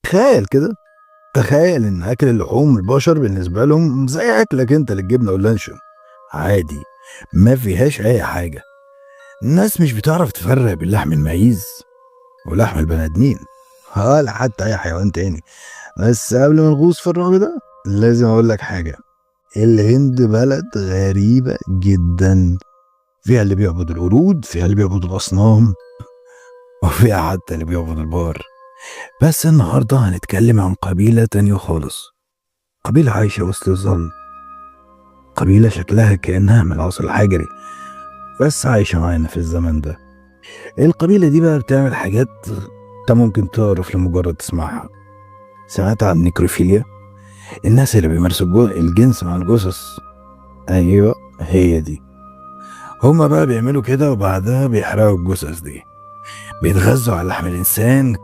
تخيل كده، تخيل ان اكل اللحوم البشر بالنسبه لهم زي اكلك انت للجبنه واللانشون، عادي، ما فيهاش اي حاجه. الناس مش بتعرف تفرق بين لحم المعيز ولحم البني ادمين ولا حتى اي حيوان تاني. بس قبل ما نغوص في الرعب ده لازم اقول لك حاجه. الهند بلد غريبه جدا، فيها اللي بيعبد القرود، فيها اللي بيعبد الاصنام، وفيها حتى اللي بيعبد البار. بس النهارده هنتكلم عن قبيله تانية خالص، قبيله عايشه وسط الظل، قبيله شكلها كانها من العصر الحجري بس عايشه معانا في الزمن ده. القبيله دي بقى بتعمل حاجات انت ممكن تعرف لمجرد تسمعها. سمعت عن النيكروفيليا؟ الناس اللي بيمارسوا الجنس مع الجثث. ايوه، هي دي. هما بقى بيعملوا كده وبعدها بيحرقوا الجثث دي، بيتغذوا على لحم الانسان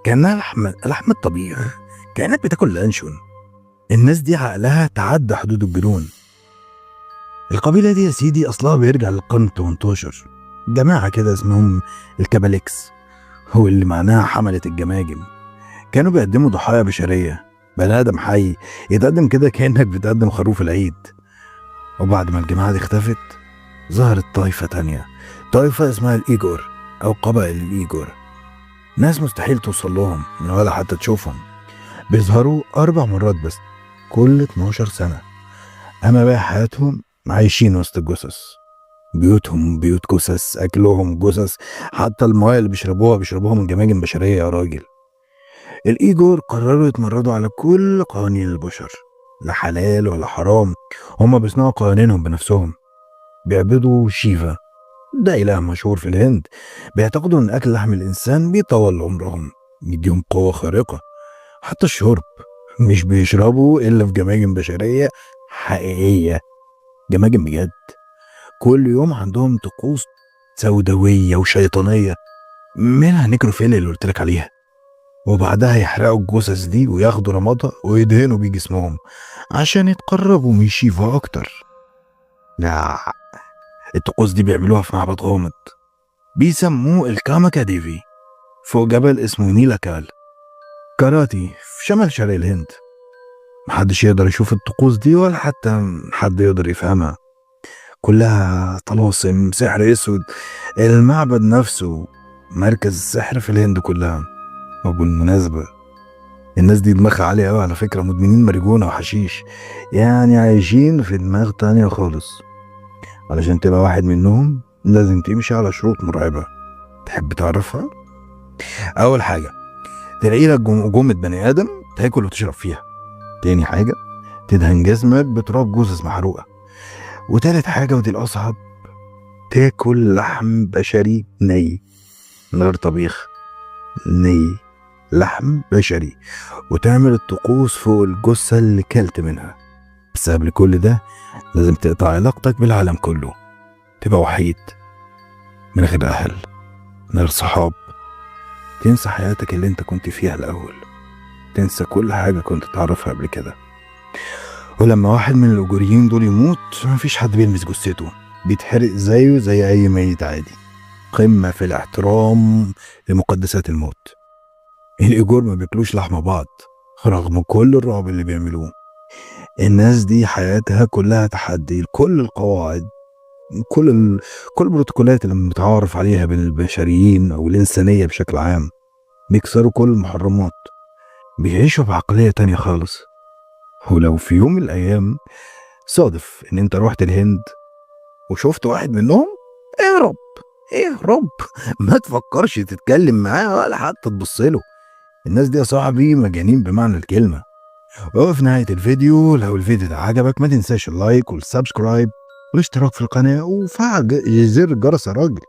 كانها لحم الطبيخ، كانك بتاكل لانشون. الناس دي عقلها تعدى حدود الجنون. القبيله دي يا سيدي اصلها بيرجع للقرن 18، جماعه كده اسمهم الكاباليكس، هو اللي معناها حمله الجماجم. كانوا بيقدموا ضحايا بشريه، بني ادم حي يتقدم كده كانك بتقدم خروف العيد. وبعد ما الجماعه دي اختفت ظهرت طائفه تانية، طائفه اسمها الايجور او قبائل الايجور. ناس مستحيل توصل لهم ولا حتى تشوفهم، بيظهروا 4 مرات بس كل 12 سنة. أما بقى حياتهم عايشين وسط الجثث، بيوتهم بيوت جثث، أكلهم جثث، حتى المايه اللي بيشربوها من جماجم بشرية يا راجل. الإيجور قرروا يتمردوا على كل قوانين البشر، لا حلال ولا حرام. هما بيصنعوا قوانينهم بنفسهم. بيعبدوا شيفا، ده إله مشهور في الهند. بيعتقدوا إن أكل لحم الإنسان بيطول عمرهم، يديهم قوة خارقة. حتى الشرب مش بيشربوا إلا في جماجم بشرية حقيقية، جماجم بجد. كل يوم عندهم طقوس سوداوية وشيطانية، منها نيكروفيليا اللي قلتلك عليها. وبعدها يحرقوا الجثث دي وياخدوا رمادها ويدهنوا بيه جسمهم عشان يتقربوا من شيفا أكتر. لا، الطقوس دي بيعملوها في معبد غامض بيسموه الكاماكا ديفي، فوق جبل اسمه نيلاكال كاراتي في شمال شرق الهند. محدش يقدر يشوف الطقوس دي ولا حتى حد يقدر يفهمها، كلها طلاسم سحر اسود. المعبد نفسه مركز السحر في الهند كلها. وبالمناسبة الناس دي دماغها عالية قوي على فكرة، مدمنين ماريجونا وحشيش، يعني عايشين في دماغ تانية خالص. علشان تبقى واحد منهم لازم تمشي على شروط مرعبة. تحب تعرفها؟ أول حاجة، تلاقي لك جمة بني آدم تاكل وتشرب فيها. تاني حاجة، تدهن جسمك بتراب جثث محروقة. وتالت حاجة ودي الأصعب، تاكل لحم بشري ني من غير طبيخ، ني، لحم بشري، وتعمل الطقوس فوق الجثة اللي كلت منها. بس قبل كل ده لازم تقطع علاقتك بالعالم كله، تبقى وحيد، من غير أهل، من غير صحاب، تنسى حياتك اللي انت كنت فيها الأول، تنسى كل حاجة كنت تعرفها قبل كده. ولما واحد من الأجوريين دول يموت مفيش حد بيلمس جثته، بيتحرق زيه زي أي ميت عادي. قمة في الاحترام لمقدسات الموت. الإيجور ما بياكلوش لحم بعض رغم كل الرعب اللي بيعملوه. الناس دي حياتها كلها تحدي لكل القواعد، كل البروتوكولات اللي متعارف عليها بين البشريين أو الإنسانية بشكل عام. بيكسروا كل المحرمات، بيعيشوا بعقلية تانية خالص. ولو في يوم من الأيام صادف إن أنت روحت الهند وشفت واحد منهم، اهرب، اهرب. ما تفكرش تتكلم معاه ولا حتى تبصله. الناس دي يا صاحبي مجانين بمعنى الكلمة. وفي نهاية الفيديو لو الفيديو ده عجبك ما تنساش اللايك والسبسكرايب والاشتراك في القناة وفعل زر الجرس يا راجل.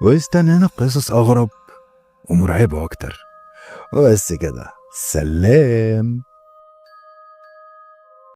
واستنانا قصص أغرب ومرعبة أكتر. وبس كده، سلام.